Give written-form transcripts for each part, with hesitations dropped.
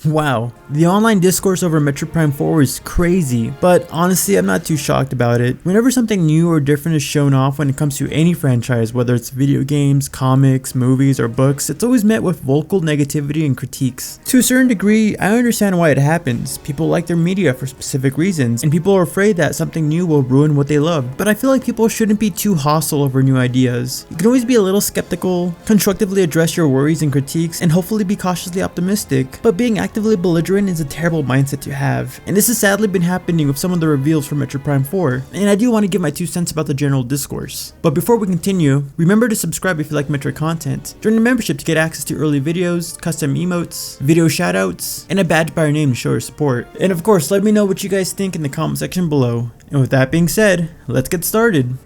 Wow, the online discourse over Metroid Prime 4 is crazy, but honestly I'm not too shocked about it. Whenever something new or different is shown off when it comes to any franchise, whether it's video games, comics, movies, or books, it's always met with vocal negativity and critiques. To a certain degree, I understand why it happens. People like their media for specific reasons, and people are afraid that something new will ruin what they love. But I feel like people shouldn't be too hostile over new ideas. You can always be a little skeptical, constructively address your worries and critiques, and hopefully be cautiously optimistic. But being actively belligerent is a terrible mindset to have, and this has sadly been happening with some of the reveals for Metroid Prime 4, and I do want to give my 2 cents about the general discourse. But before we continue, remember to subscribe if you like Metroid content, join the membership to get access to early videos, custom emotes, video shoutouts, and a badge by your name to show your support. And of course, let me know what you guys think in the comment section below. And with that being said, let's get started.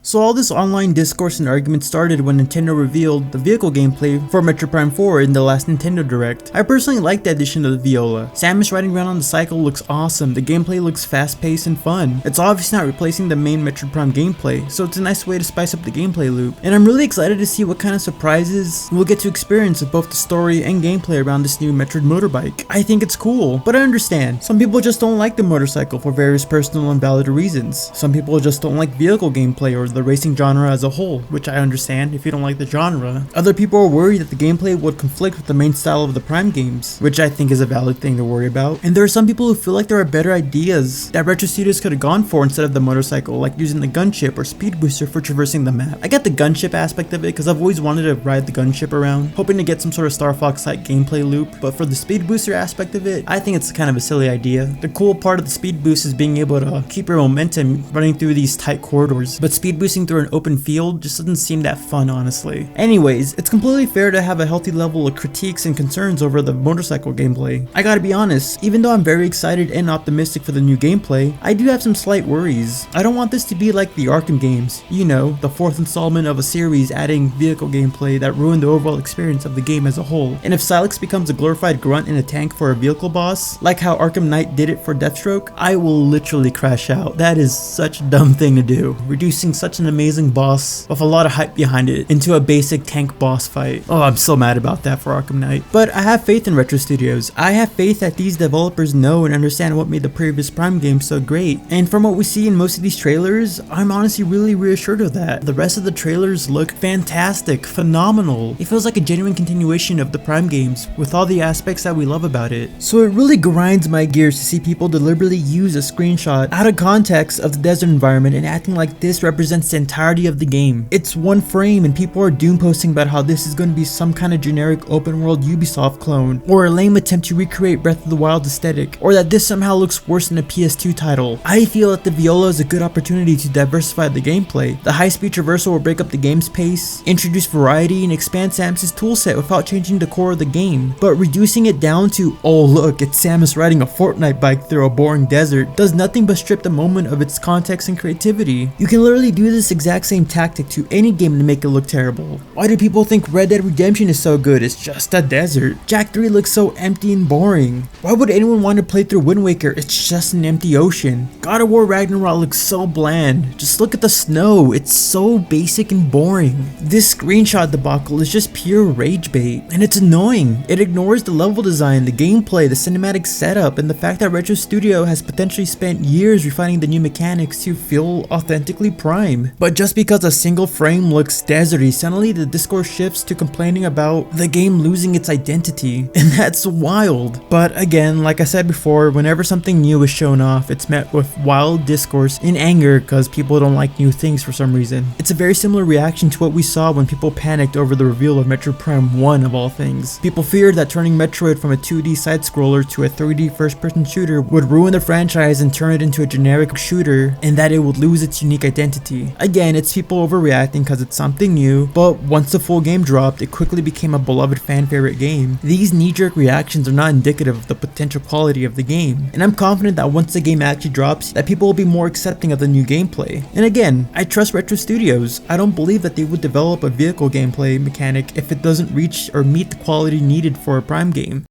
So all this online discourse and argument started when Nintendo revealed the vehicle gameplay for Metroid Prime 4 in the last Nintendo Direct. I personally like the addition of the Viola. Samus riding around on the cycle looks awesome, the gameplay looks fast paced and fun. It's obviously not replacing the main Metroid Prime gameplay, so it's a nice way to spice up the gameplay loop. And I'm really excited to see what kind of surprises we'll get to experience with both the story and gameplay around this new Metroid motorbike. I think it's cool, but I understand. Some people just don't like the motorcycle for various personal and valid reasons. Some people just don't like vehicle gameplay or the racing genre as a whole, which I understand if you don't like the genre. Other people are worried that the gameplay would conflict with the main style of the Prime games, which I think is a valid thing to worry about. And there are some people who feel like there are better ideas that Retro Studios could have gone for instead of the motorcycle, like using the gunship or speed booster for traversing the map. I get the gunship aspect of it because I've always wanted to ride the gunship around, hoping to get some sort of Star Fox-like gameplay loop, but for the speed booster aspect of it, I think it's kind of a silly idea. The cool part of the speed boost is being able to keep your momentum running through these tight corridors, but speed boosting through an open field just doesn't seem that fun, honestly. Anyways, it's completely fair to have a healthy level of critiques and concerns over the motorcycle gameplay. I gotta be honest, even though I'm very excited and optimistic for the new gameplay, I do have some slight worries. I don't want this to be like the Arkham games, you know, the 4th installment of a series adding vehicle gameplay that ruined the overall experience of the game as a whole. And if Silex becomes a glorified grunt in a tank for a vehicle boss, like how Arkham Knight did it for Deathstroke, I will literally crash out. That is such a dumb thing to do, reducing such an amazing boss with a lot of hype behind it into a basic tank boss fight. Oh, I'm so mad about that for Arkham Knight. But I have faith in Retro Studios. I have faith that these developers know and understand what made the previous Prime games so great. And from what we see in most of these trailers, I'm honestly really reassured of that. The rest of the trailers look fantastic, phenomenal. It feels like a genuine continuation of the Prime games with all the aspects that we love about it. So it really grinds my gears to see people deliberately use a screenshot out of context of the desert environment and acting like this represents the entirety of the game. It's one frame and people are doom posting about how this is going to be some kind of generic open world Ubisoft clone, or a lame attempt to recreate Breath of the Wild aesthetic, or that this somehow looks worse than a PS2 title. I feel that the Viola is a good opportunity to diversify the gameplay. The high-speed traversal will break up the game's pace, introduce variety, and expand Samus's toolset without changing the core of the game. But reducing it down to, oh look, it's Samus riding a Fortnite bike through a boring desert, does nothing but strip the moment of its context and creativity. You can literally do this exact same tactic to any game to make it look terrible. Why do people think Red Dead Redemption is so good? It's just a desert. Jak 3 looks so empty and boring. Why would anyone want to play through Wind Waker? It's just an empty ocean. God of War Ragnarok looks so bland. Just look at the snow. It's so basic and boring. This screenshot debacle is just pure rage bait, and it's annoying. It ignores the level design, the gameplay, the cinematic setup, and the fact that Retro Studio has potentially spent years refining the new mechanics to feel authentically Prime. But just because a single frame looks deserty, suddenly the discourse shifts to complaining about the game losing its identity, and that's wild. But again, like I said before, whenever something new is shown off, it's met with wild discourse and anger because people don't like new things for some reason. It's a very similar reaction to what we saw when people panicked over the reveal of Metroid Prime 1 of all things. People feared that turning Metroid from a 2D side-scroller to a 3D first-person shooter would ruin the franchise and turn it into a generic shooter, and that it would lose its unique identity. Again, it's people overreacting because it's something new, but once the full game dropped, it quickly became a beloved fan favorite game. These knee-jerk reactions are not indicative of the potential quality of the game, and I'm confident that once the game actually drops, that people will be more accepting of the new gameplay. And again, I trust Retro Studios. I don't believe that they would develop a vehicle gameplay mechanic if it doesn't reach or meet the quality needed for a Prime game.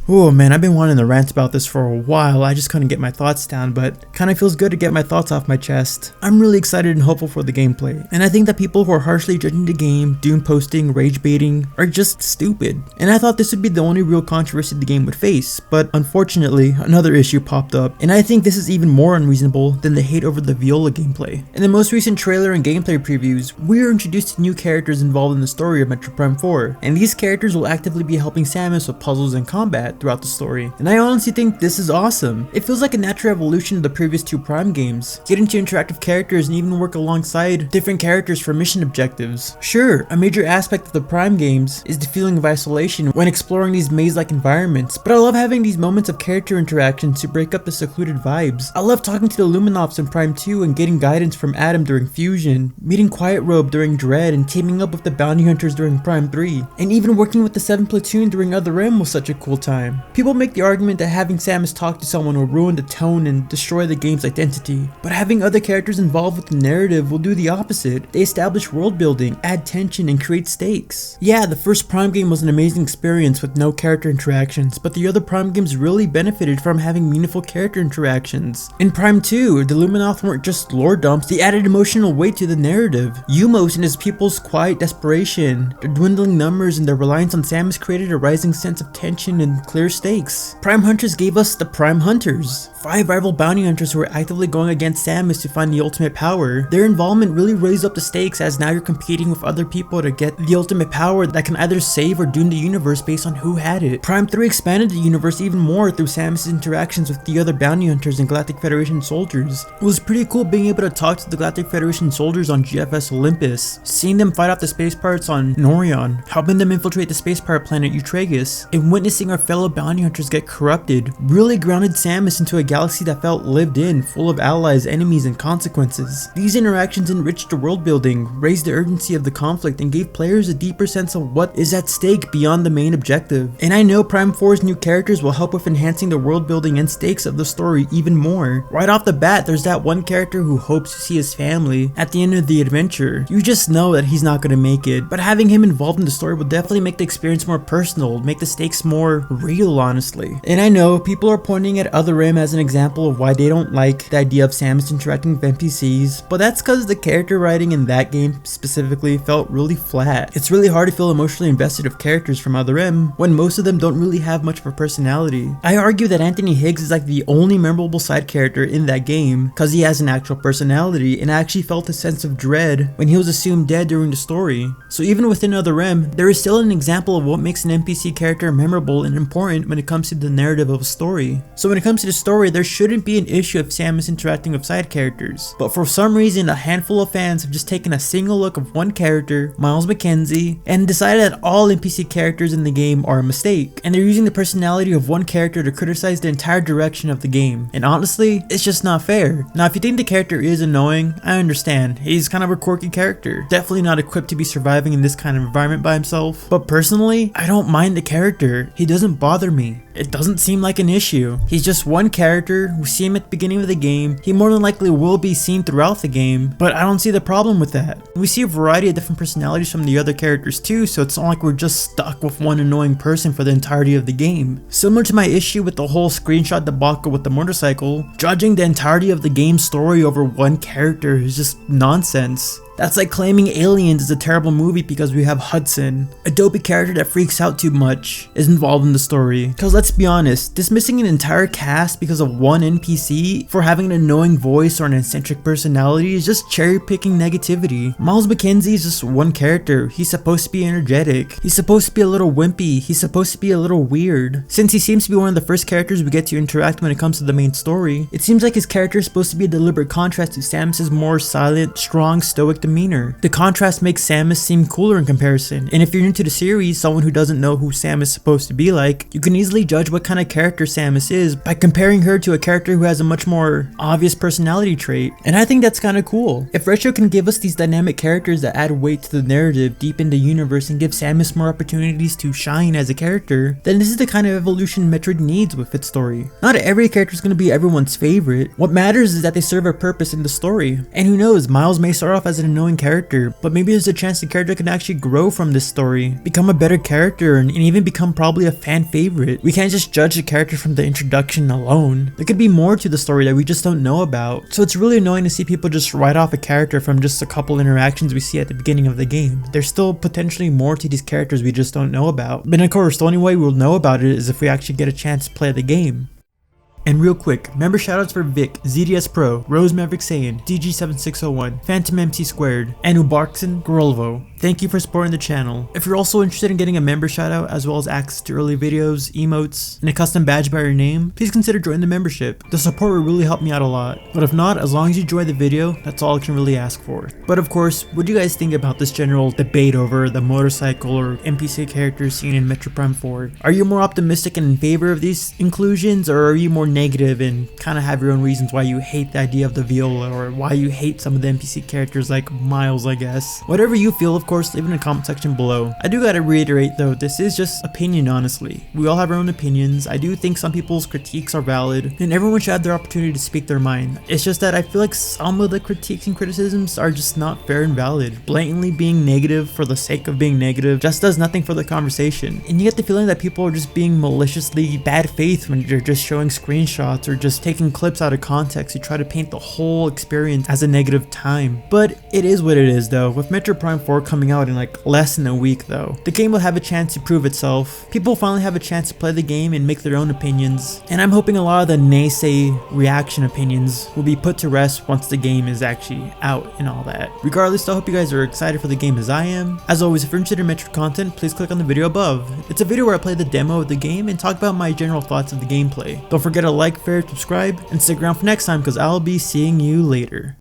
Oh man, I've been wanting to rant about this for a while. I just couldn't get my thoughts down, but kinda feels good to get my thoughts off my chest. I'm really excited and hopeful for the gameplay, and I think that people who are harshly judging the game, doom posting, rage baiting, are just stupid. And I thought this would be the only real controversy the game would face, but unfortunately, another issue popped up, and I think this is even more unreasonable than the hate over the Viola gameplay. In the most recent trailer and gameplay previews, we are introduced to new characters involved in the story of Metroid Prime 4, and these characters will actively be helping Samus with puzzles and combat throughout the story. And I honestly think this is awesome. It feels like a natural evolution of the previous two Prime games, getting to interact with characters and even work alongside different characters for mission objectives. Sure, a major aspect of the Prime games is the feeling of isolation when exploring these maze-like environments, but I love having these moments of character interactions to break up the secluded vibes. I love talking to the Luminoffs in Prime 2 and getting guidance from Adam during Fusion, meeting Quiet Robe during Dread, and teaming up with the Bounty Hunters during Prime 3, and even working with the 7th Platoon during Other M was such a cool time. People make the argument that having Samus talk to someone will ruin the tone and destroy the game's identity, but having other characters involved with the narrative will do the opposite. They establish world building, add tension, and create stakes. Yeah, the first Prime game was an amazing experience with no character interactions, but the other Prime games really benefited from having meaningful character interactions. In Prime 2, the Luminoth weren't just lore dumps, they added emotional weight to the narrative. Umos and his people's quiet desperation, their dwindling numbers, and their reliance on Samus created a rising sense of tension and clear stakes. Prime Hunters gave us the Prime Hunters, 5 rival bounty hunters who were actively going against Samus to find the ultimate power. Their involvement really raised up the stakes, as now you're competing with other people to get the ultimate power that can either save or doom the universe based on who had it. Prime 3 expanded the universe even more through Samus' interactions with the other bounty hunters and Galactic Federation soldiers. It was pretty cool being able to talk to the Galactic Federation soldiers on GFS Olympus, seeing them fight off the space pirates on Norion, helping them infiltrate the space pirate planet Eutragus, and witnessing our fellow bounty hunters get corrupted really grounded Samus into a galaxy that felt lived in, full of allies, enemies, and consequences. These interactions enriched the world building, raised the urgency of the conflict, and gave players a deeper sense of what is at stake beyond the main objective. And I know Prime 4's new characters will help with enhancing the world building and stakes of the story even more. Right off the bat, there's that one character who hopes to see his family at the end of the adventure. You just know that he's not gonna make it, but having him involved in the story will definitely make the experience more personal, make the stakes more real, honestly. And I know people are pointing at Other M as an example of why they don't like the idea of Samus interacting with NPCs, but that's because the character writing in that game specifically felt really flat. It's really hard to feel emotionally invested with characters from Other M when most of them don't really have much of a personality. I argue that Anthony Higgs is like the only memorable side character in that game because he has an actual personality, and I actually felt a sense of dread when he was assumed dead during the story. So even within Other M, there is still an example of what makes an NPC character memorable and important when it comes to the narrative of a story. So when it comes to the story, there shouldn't be an issue of Samus interacting with side characters, but for some reason a handful of fans have just taken a single look of one character, Miles McKenzie, and decided that all NPC characters in the game are a mistake, and they're using the personality of one character to criticize the entire direction of the game. And honestly, it's just not fair. Now if you think the character is annoying, I understand. He's kind of a quirky character, definitely not equipped to be surviving in this kind of environment by himself, but personally, I don't mind the character. He doesn't bother me. It doesn't seem like an issue. He's just one character. We see him at the beginning of the game. He more than likely will be seen throughout the game, but I don't see the problem with that. We see a variety of different personalities from the other characters too, so it's not like we're just stuck with one annoying person for the entirety of the game. Similar to my issue with the whole screenshot debacle with the motorcycle, judging the entirety of the game's story over one character is just nonsense. That's like claiming Aliens is a terrible movie because we have Hudson, a dopey character that freaks out too much, is involved in the story. Cause let's be honest, dismissing an entire cast because of one NPC for having an annoying voice or an eccentric personality is just cherry picking negativity. Miles McKenzie is just one character. He's supposed to be energetic. He's supposed to be a little wimpy. He's supposed to be a little weird. Since he seems to be one of the first characters we get to interact when it comes to the main story, it seems like his character is supposed to be a deliberate contrast to Samus's more silent, strong, stoic demeanor. The contrast makes Samus seem cooler in comparison, and if you're new to the series, someone who doesn't know who Samus is supposed to be like, you can easily judge what kind of character Samus is by comparing her to a character who has a much more obvious personality trait, and I think that's kinda cool. If Retro can give us these dynamic characters that add weight to the narrative, deepen the universe, and give Samus more opportunities to shine as a character, then this is the kind of evolution Metroid needs with its story. Not every character is going to be everyone's favorite. What matters is that they serve a purpose in the story, and who knows, Miles may start off as an unknowing character, but maybe there's a chance the character can actually grow from this story, become a better character, and even become probably a fan favorite. We can't just judge the character from the introduction alone. There could be more to the story that we just don't know about. So it's really annoying to see people just write off a character from just a couple interactions we see at the beginning of the game. There's still potentially more to these characters we just don't know about. But of course, the only way we'll know about it is if we actually get a chance to play the game. And real quick, member shoutouts for Vic, ZDS Pro, Rose Maverick Saiyan, DG7601, Phantom MC Squared, and Ubarkson Grolvo. Thank you for supporting the channel. If you're also interested in getting a member shoutout as well as access to early videos, emotes, and a custom badge by your name, please consider joining the membership. The support will really help me out a lot. But if not, as long as you enjoy the video, that's all I can really ask for. But of course, what do you guys think about this general debate over the motorcycle or NPC characters seen in Metroid Prime 4? Are you more optimistic and in favor of these inclusions, or are you more negative and kind of have your own reasons why you hate the idea of the viola, or why you hate some of the NPC characters like Miles, I guess? Whatever you feel, of course, leave it in the comment section below. I do gotta reiterate though, this is just opinion, honestly. We all have our own opinions. I do think some people's critiques are valid, and everyone should have their opportunity to speak their mind. It's just that I feel like some of the critiques and criticisms are just not fair and valid. Blatantly being negative for the sake of being negative just does nothing for the conversation. And you get the feeling that people are just being maliciously bad faith when they're just showing screenshots or just taking clips out of context to try to paint the whole experience as a negative time. But it is what it is though. With Metroid Prime 4 coming out in like less than a week though, the game will have a chance to prove itself. People finally have a chance to play the game and make their own opinions. And I'm hoping a lot of the naysay reaction opinions will be put to rest once the game is actually out and all that. Regardless, I hope you guys are excited for the game as I am. As always, if you're interested in Metroid content, please click on the video above. It's a video where I play the demo of the game and talk about my general thoughts of the gameplay. Don't forget to like, share, subscribe, and stick around for next time because I'll be seeing you later.